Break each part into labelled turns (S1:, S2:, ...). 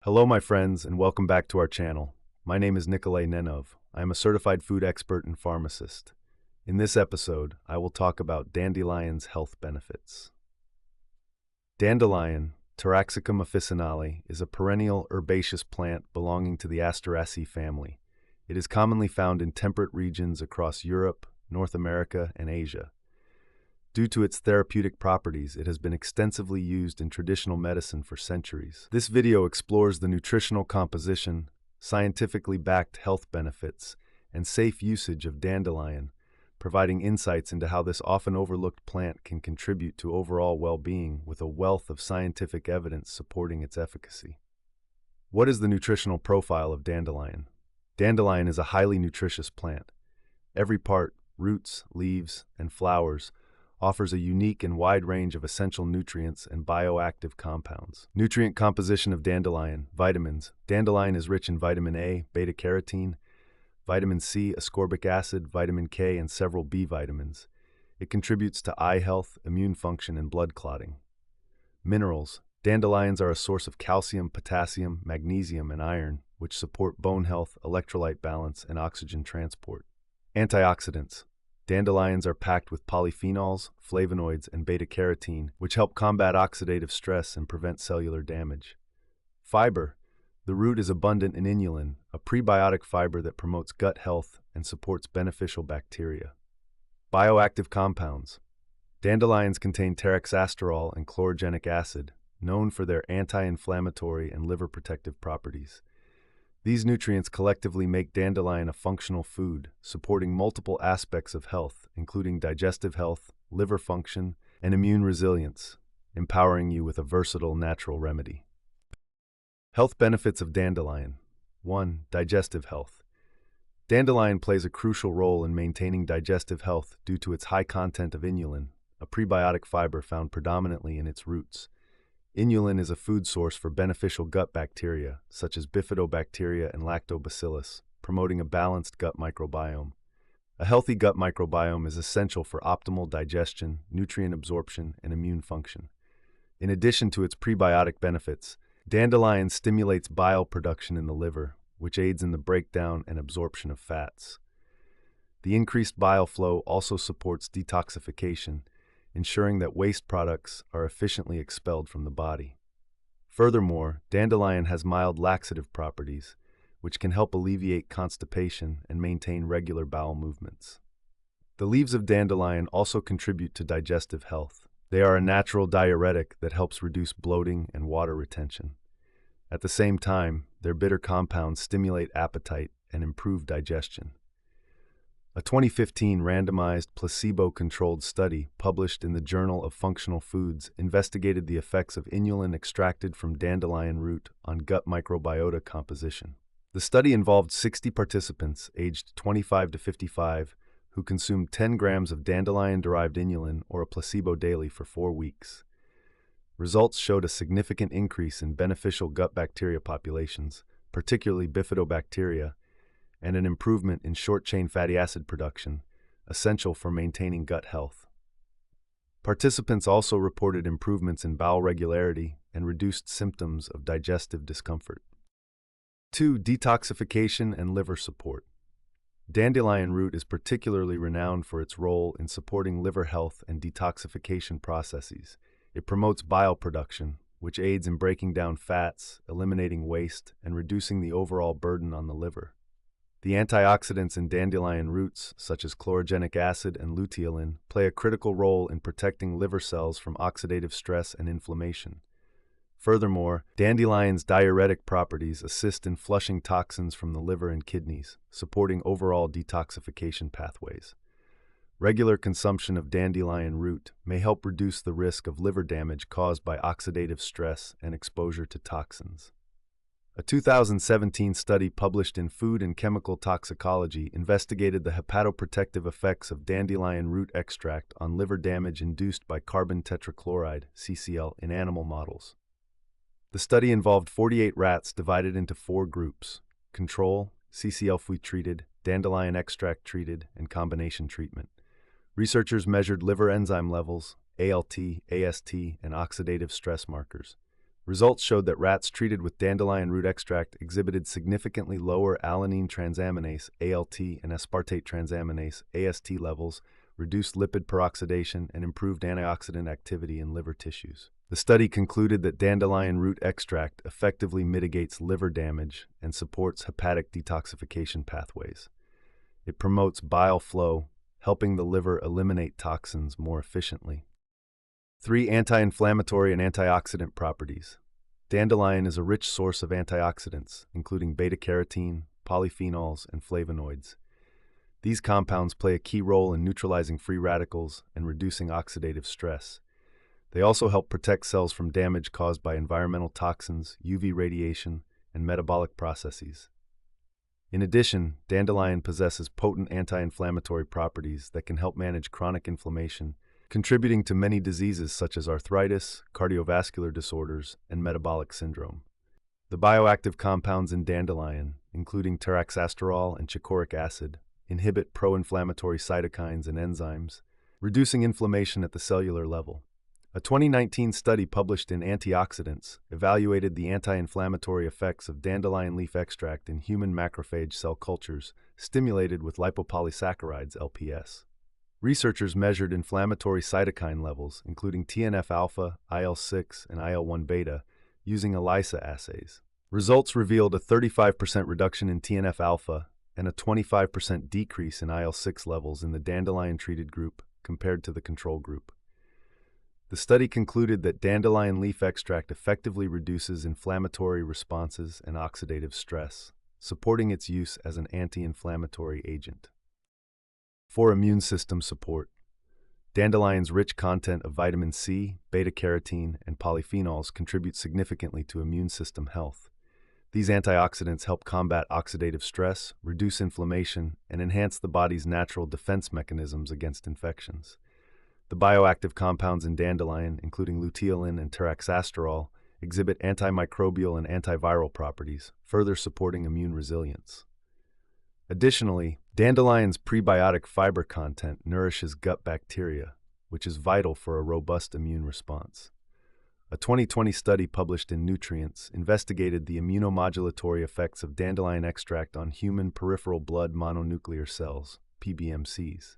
S1: Hello, my friends, and welcome back to our channel. My name is Nikolay Nenov. I am a certified food expert and pharmacist. In this episode, I will talk about dandelion's health benefits. Dandelion, Taraxacum officinale, is a perennial herbaceous plant belonging to the Asteraceae family. It is commonly found in temperate regions across Europe, North America, and Asia. Due to its therapeutic properties, it has been extensively used in traditional medicine for centuries. This video explores the nutritional composition, scientifically backed health benefits, and safe usage of dandelion, providing insights into how this often overlooked plant can contribute to overall well-being with a wealth of scientific evidence supporting its efficacy. What is the nutritional profile of dandelion? Dandelion is a highly nutritious plant. Every part, roots, leaves, and flowers, offers a unique and wide range of essential nutrients and bioactive compounds. Nutrient composition of dandelion. Vitamins. Dandelion is rich in vitamin A, beta-carotene, vitamin C, ascorbic acid, vitamin K, and several B vitamins. It contributes to eye health, immune function, and blood clotting. Minerals. Dandelions are a source of calcium, potassium, magnesium, and iron, which support bone health, electrolyte balance, and oxygen transport. Antioxidants. Dandelions are packed with polyphenols, flavonoids, and beta-carotene, which help combat oxidative stress and prevent cellular damage. Fiber. The root is abundant in inulin, a prebiotic fiber that promotes gut health and supports beneficial bacteria. Bioactive compounds. Dandelions contain taraxasterol and chlorogenic acid, known for their anti-inflammatory and liver protective properties. These nutrients collectively make dandelion a functional food, supporting multiple aspects of health, including digestive health, liver function, and immune resilience, empowering you with a versatile natural remedy. Health benefits of dandelion. 1. Digestive health. Dandelion plays a crucial role in maintaining digestive health due to its high content of inulin, a prebiotic fiber found predominantly in its roots. Inulin is a food source for beneficial gut bacteria, such as bifidobacteria and lactobacillus, promoting a balanced gut microbiome. A healthy gut microbiome is essential for optimal digestion, nutrient absorption, and immune function. In addition to its prebiotic benefits, dandelion stimulates bile production in the liver, which aids in the breakdown and absorption of fats. The increased bile flow also supports detoxification, ensuring that waste products are efficiently expelled from the body. Furthermore, dandelion has mild laxative properties, which can help alleviate constipation and maintain regular bowel movements. The leaves of dandelion also contribute to digestive health. They are a natural diuretic that helps reduce bloating and water retention. At the same time, their bitter compounds stimulate appetite and improve digestion. A 2015 randomized, placebo-controlled study published in the Journal of Functional Foods investigated the effects of inulin extracted from dandelion root on gut microbiota composition. The study involved 60 participants aged 25 to 55 who consumed 10 grams of dandelion-derived inulin or a placebo daily for 4 weeks. Results showed a significant increase in beneficial gut bacteria populations, particularly bifidobacteria, and an improvement in short-chain fatty acid production, essential for maintaining gut health. Participants also reported improvements in bowel regularity and reduced symptoms of digestive discomfort. 2. Detoxification and liver support. Dandelion root is particularly renowned for its role in supporting liver health and detoxification processes. It promotes bile production, which aids in breaking down fats, eliminating waste, and reducing the overall burden on the liver. The antioxidants in dandelion roots, such as chlorogenic acid and luteolin, play a critical role in protecting liver cells from oxidative stress and inflammation. Furthermore, dandelion's diuretic properties assist in flushing toxins from the liver and kidneys, supporting overall detoxification pathways. Regular consumption of dandelion root may help reduce the risk of liver damage caused by oxidative stress and exposure to toxins. A 2017 study published in Food and Chemical Toxicology investigated the hepatoprotective effects of dandelion root extract on liver damage induced by carbon tetrachloride, CCl, in animal models. The study involved 48 rats divided into 4 groups: control, CCl-free treated, dandelion extract treated, and combination treatment. Researchers measured liver enzyme levels, ALT, AST, and oxidative stress markers. Results showed that rats treated with dandelion root extract exhibited significantly lower alanine transaminase (ALT) and aspartate transaminase (AST) levels, reduced lipid peroxidation, and improved antioxidant activity in liver tissues. The study concluded that dandelion root extract effectively mitigates liver damage and supports hepatic detoxification pathways. It promotes bile flow, helping the liver eliminate toxins more efficiently. 3. Anti-inflammatory and antioxidant properties. Dandelion is a rich source of antioxidants, including beta-carotene, polyphenols, and flavonoids. These compounds play a key role in neutralizing free radicals and reducing oxidative stress. They also help protect cells from damage caused by environmental toxins, UV radiation, and metabolic processes. In addition, dandelion possesses potent anti-inflammatory properties that can help manage chronic inflammation, contributing to many diseases such as arthritis, cardiovascular disorders, and metabolic syndrome. The bioactive compounds in dandelion, including taraxasterol and chicoraic acid, inhibit pro-inflammatory cytokines and enzymes, reducing inflammation at the cellular level. A 2019 study published in Antioxidants evaluated the anti-inflammatory effects of dandelion leaf extract in human macrophage cell cultures stimulated with lipopolysaccharides (LPS). Researchers measured inflammatory cytokine levels, including TNF-alpha, IL-6, and IL-1 beta, using ELISA assays. Results revealed a 35% reduction in TNF-alpha and a 25% decrease in IL-6 levels in the dandelion-treated group compared to the control group. The study concluded that dandelion leaf extract effectively reduces inflammatory responses and oxidative stress, supporting its use as an anti-inflammatory agent. 4. Immune system support. Dandelion's rich content of vitamin C, beta-carotene, and polyphenols contributes significantly to immune system health. These antioxidants help combat oxidative stress, reduce inflammation, and enhance the body's natural defense mechanisms against infections. The bioactive compounds in dandelion, including luteolin and taraxasterol, exhibit antimicrobial and antiviral properties, further supporting immune resilience. Additionally, dandelion's prebiotic fiber content nourishes gut bacteria, which is vital for a robust immune response. A 2020 study published in Nutrients investigated the immunomodulatory effects of dandelion extract on human peripheral blood mononuclear cells, PBMCs.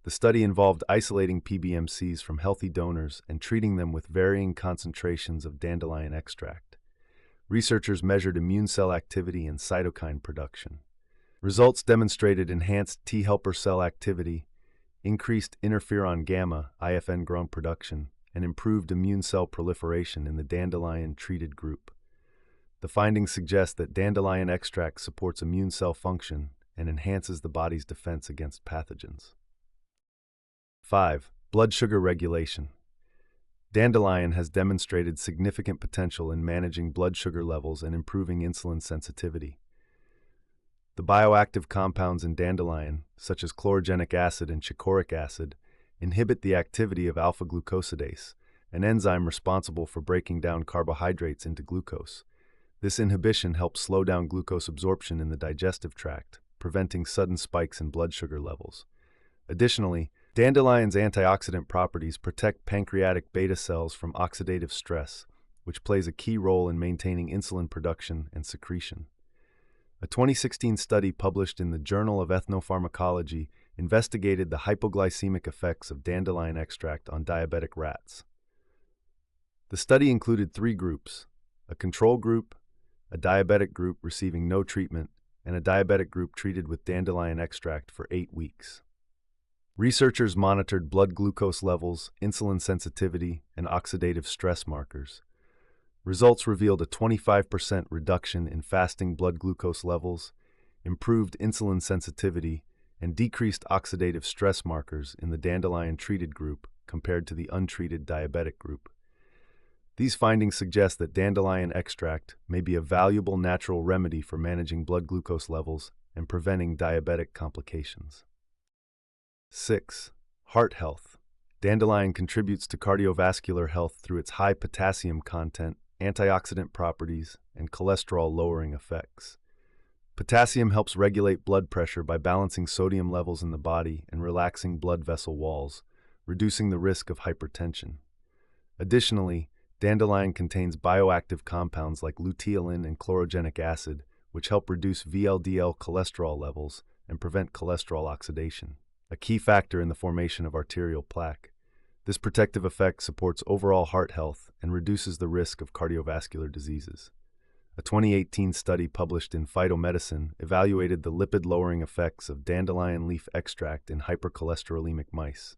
S1: The study involved isolating PBMCs from healthy donors and treating them with varying concentrations of dandelion extract. Researchers measured immune cell activity and cytokine production. Results demonstrated enhanced T helper cell activity, increased interferon gamma (IFN) production, and improved immune cell proliferation in the dandelion-treated group. The findings suggest that dandelion extract supports immune cell function and enhances the body's defense against pathogens. 5. Blood sugar regulation. Dandelion has demonstrated significant potential in managing blood sugar levels and improving insulin sensitivity. The bioactive compounds in dandelion, such as chlorogenic acid and chicoraic acid, inhibit the activity of alpha-glucosidase, an enzyme responsible for breaking down carbohydrates into glucose. This inhibition helps slow down glucose absorption in the digestive tract, preventing sudden spikes in blood sugar levels. Additionally, dandelion's antioxidant properties protect pancreatic beta cells from oxidative stress, which plays a key role in maintaining insulin production and secretion. A 2016 study published in the Journal of Ethnopharmacology investigated the hypoglycemic effects of dandelion extract on diabetic rats. The study included 3 groups: a control group, a diabetic group receiving no treatment, and a diabetic group treated with dandelion extract for 8 weeks. Researchers monitored blood glucose levels, insulin sensitivity, and oxidative stress markers. Results revealed a 25% reduction in fasting blood glucose levels, improved insulin sensitivity, and decreased oxidative stress markers in the dandelion-treated group compared to the untreated diabetic group. These findings suggest that dandelion extract may be a valuable natural remedy for managing blood glucose levels and preventing diabetic complications. 6. Heart health. Dandelion contributes to cardiovascular health through its high potassium content, antioxidant properties, and cholesterol-lowering effects. Potassium helps regulate blood pressure by balancing sodium levels in the body and relaxing blood vessel walls, reducing the risk of hypertension. Additionally, Dandelion contains bioactive compounds like luteolin and chlorogenic acid, which help reduce VLDL cholesterol levels and prevent cholesterol oxidation, a key factor in the formation of arterial plaque. This protective effect supports overall heart health and reduces the risk of cardiovascular diseases. A 2018 study published in Phytomedicine evaluated the lipid-lowering effects of dandelion leaf extract in hypercholesterolemic mice.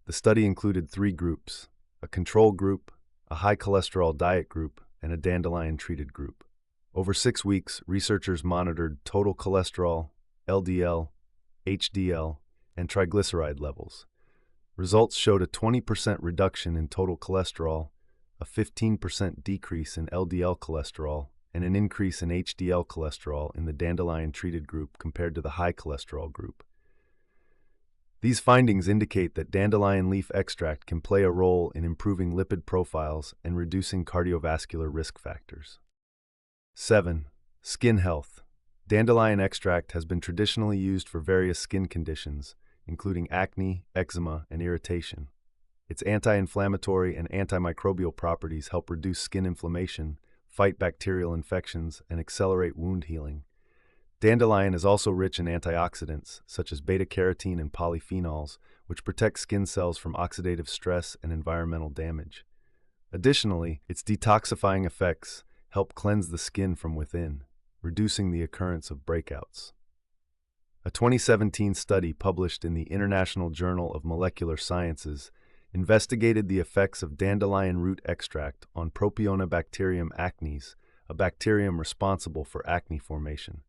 S1: The study included 3 groups: a control group, a high-cholesterol diet group, and a dandelion-treated group. Over 6 weeks, researchers monitored total cholesterol, LDL, HDL, and triglyceride levels. Results showed a 20% reduction in total cholesterol, a 15% decrease in LDL cholesterol, and an increase in HDL cholesterol in the dandelion-treated group compared to the high-cholesterol group. These findings indicate that dandelion leaf extract can play a role in improving lipid profiles and reducing cardiovascular risk factors. 7. Skin health. Dandelion extract has been traditionally used for various skin conditions, including acne, eczema, and irritation. Its anti-inflammatory and antimicrobial properties help reduce skin inflammation, fight bacterial infections, and accelerate wound healing. Dandelion is also rich in antioxidants, such as beta-carotene and polyphenols, which protect skin cells from oxidative stress and environmental damage. Additionally, its detoxifying effects help cleanse the skin from within, reducing the occurrence of breakouts. A 2017 study published in the International Journal of Molecular Sciences investigated the effects of dandelion root extract on Propionibacterium acnes, a bacterium responsible for acne formation.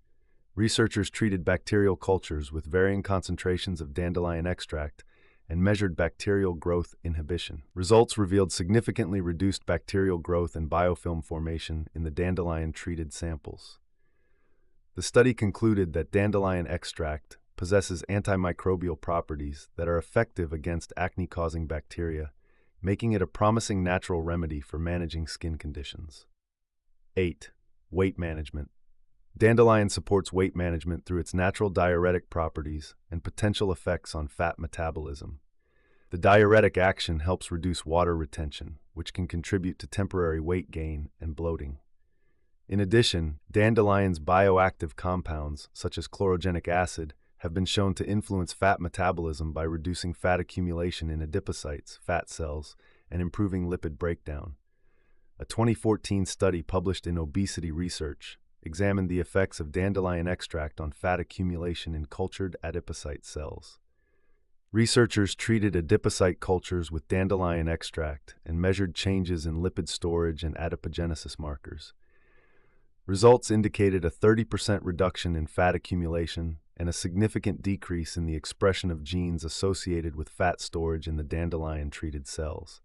S1: Researchers treated bacterial cultures with varying concentrations of dandelion extract and measured bacterial growth inhibition. Results revealed significantly reduced bacterial growth and biofilm formation in the dandelion-treated samples. The study concluded that dandelion extract possesses antimicrobial properties that are effective against acne-causing bacteria, making it a promising natural remedy for managing skin conditions. 8. Weight management. Dandelion supports weight management through its natural diuretic properties and potential effects on fat metabolism. The diuretic action helps reduce water retention, which can contribute to temporary weight gain and bloating. In addition, dandelion's bioactive compounds, such as chlorogenic acid, have been shown to influence fat metabolism by reducing fat accumulation in adipocytes, fat cells, and improving lipid breakdown. A 2014 study published in Obesity Research examined the effects of dandelion extract on fat accumulation in cultured adipocyte cells. Researchers treated adipocyte cultures with dandelion extract and measured changes in lipid storage and adipogenesis markers. Results indicated a 30% reduction in fat accumulation and a significant decrease in the expression of genes associated with fat storage in the dandelion-treated cells.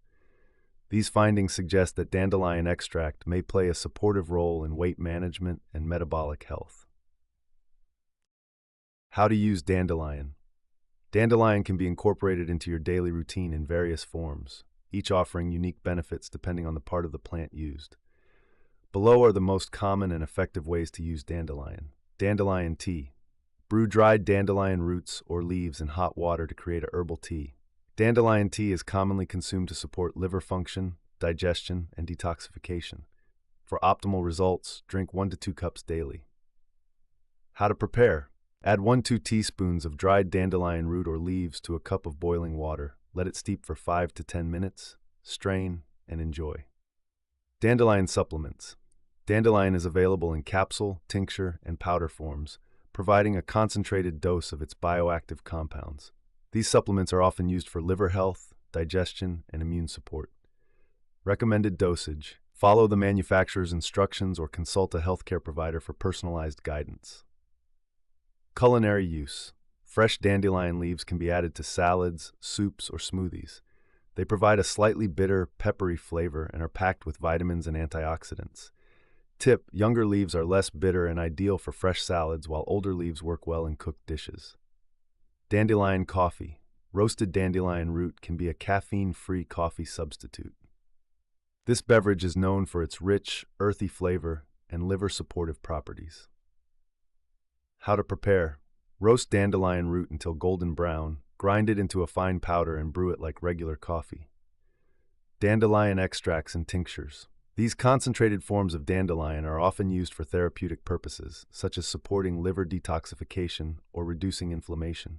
S1: These findings suggest that dandelion extract may play a supportive role in weight management and metabolic health. How to use dandelion. Dandelion can be incorporated into your daily routine in various forms, each offering unique benefits depending on the part of the plant used. Below are the most common and effective ways to use dandelion. Dandelion tea. Brew dried dandelion roots or leaves in hot water to create a herbal tea. Dandelion tea is commonly consumed to support liver function, digestion, and detoxification. For optimal results, drink 1 to 2 cups daily. How to prepare. Add 1–2 teaspoons of dried dandelion root or leaves to a cup of boiling water. Let it steep for 5 to 10 minutes. Strain and enjoy. Dandelion supplements. Dandelion is available in capsule, tincture, and powder forms, providing a concentrated dose of its bioactive compounds. These supplements are often used for liver health, digestion, and immune support. Recommended dosage. Follow the manufacturer's instructions or consult a healthcare provider for personalized guidance. Culinary use. Fresh dandelion leaves can be added to salads, soups, or smoothies. They provide a slightly bitter, peppery flavor and are packed with vitamins and antioxidants. Tip: younger leaves are less bitter and ideal for fresh salads, while older leaves work well in cooked dishes. Dandelion coffee. Roasted dandelion root can be a caffeine-free coffee substitute. This beverage is known for its rich, earthy flavor and liver-supportive properties. How to prepare. Roast dandelion root until golden brown, grind it into a fine powder and brew it like regular coffee. Dandelion extracts and tinctures. These concentrated forms of dandelion are often used for therapeutic purposes, such as supporting liver detoxification or reducing inflammation.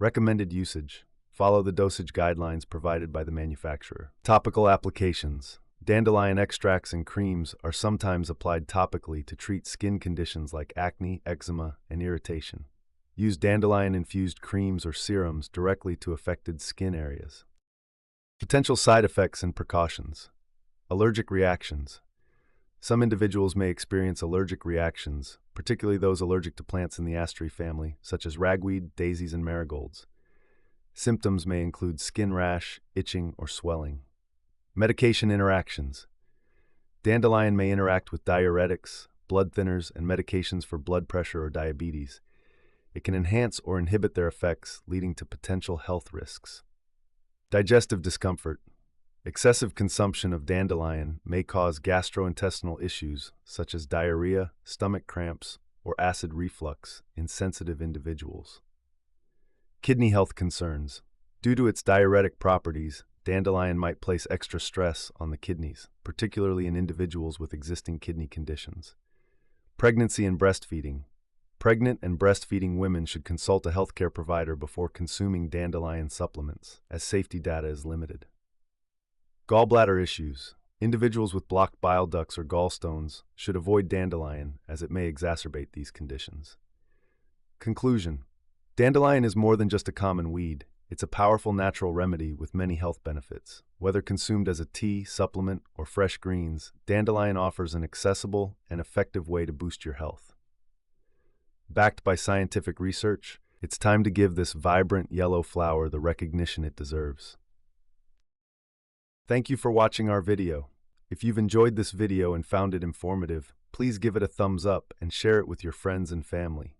S1: Recommended usage. Follow the dosage guidelines provided by the manufacturer. Topical applications. Dandelion extracts and creams are sometimes applied topically to treat skin conditions like acne, eczema, and irritation. Use dandelion-infused creams or serums directly to affected skin areas. Potential side effects and precautions. Allergic reactions. Some individuals may experience allergic reactions, particularly those allergic to plants in the astery family, such as ragweed, daisies, and marigolds. Symptoms may include skin rash, itching, or swelling. Medication interactions. Dandelion may interact with diuretics, blood thinners, and medications for blood pressure or diabetes. It can enhance or inhibit their effects, leading to potential health risks. Digestive discomfort. Excessive consumption of dandelion may cause gastrointestinal issues such as diarrhea, stomach cramps, or acid reflux in sensitive individuals. Kidney health concerns. Due to its diuretic properties, dandelion might place extra stress on the kidneys, particularly in individuals with existing kidney conditions. Pregnancy and breastfeeding. Pregnant and breastfeeding women should consult a healthcare provider before consuming dandelion supplements, as safety data is limited. Gallbladder issues. Individuals with blocked bile ducts or gallstones should avoid dandelion as it may exacerbate these conditions. Conclusion. Dandelion is more than just a common weed. It's a powerful natural remedy with many health benefits. Whether consumed as a tea, supplement, or fresh greens, dandelion offers an accessible and effective way to boost your health. Backed by scientific research, it's time to give this vibrant yellow flower the recognition it deserves. Thank you for watching our video. If you've enjoyed this video and found it informative, please give it a thumbs up and share it with your friends and family.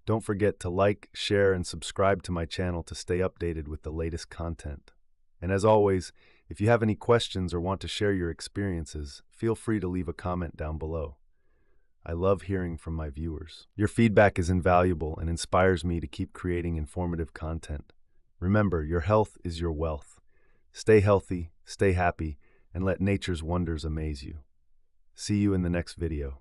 S1: Don't forget to like, share, and subscribe to my channel to stay updated with the latest content. And as always, if you have any questions or want to share your experiences, feel free to leave a comment down below. I love hearing from my viewers. Your feedback is invaluable and inspires me to keep creating informative content. Remember, your health is your wealth. Stay healthy, stay happy, and let nature's wonders amaze you. See you in the next video.